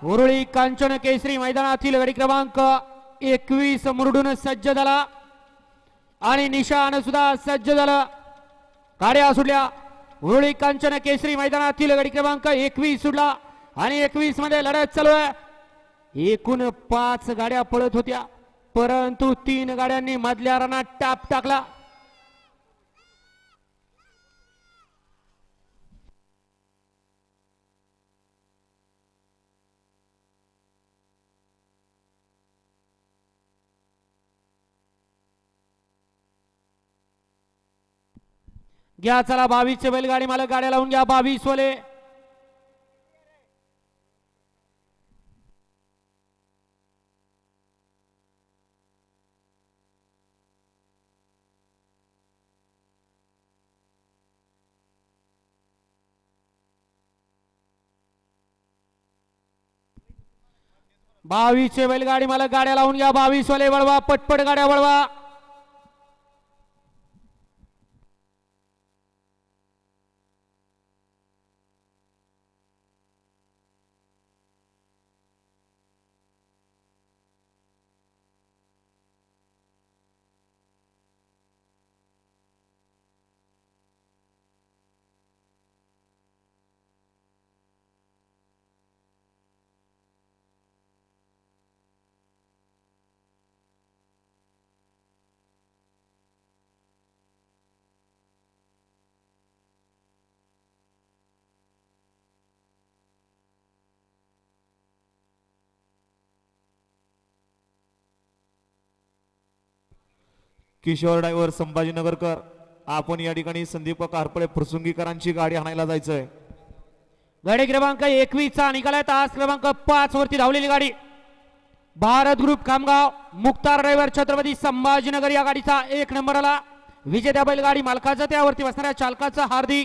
उरुळी कांचन केसरी मैदानातील गाडी क्रमांक 21 मुरडून सज्ज झाला आणि निशान सुद्धा सज्ज झाला. गाड्या सुटल्या. उरुळी कांचन केसरी मैदानातील गाडी क्रमांक 21 सुटला आणि 21 मध्ये लढत चालू आहे. एकूण 5 गाड्या पळत होत्या परंतु 3 गाड्यांनी मधल्या रनात टाप टाकला. घ्या चला 22 चे बैलगाडी मालक गाड्या लावून घ्या. 22 वाले चे बैलगाडी मालक गाड्या लावून घ्या. 22 वाले वळवा, पटपट गाड्या वळवा. किशोर ड्रायव्हर संभाजीनगरकर, आपण या ठिकाणी संदीप कारपळे फुरसुंगीकरांची गाडी आणायला जायचंय. गाडी क्रमांक 21 चा निकाल तास क्रमांक 5 वरती धावलेली गाडी भारत ग्रुप खामगाव मुक्तार ड्रायव्हर छत्रपती संभाजीनगर या गाडीचा 1 नंबर आला. विजेत्या बैलगाडी मालकाचं त्यावरती बसणाऱ्या चालकाचं हार्दिक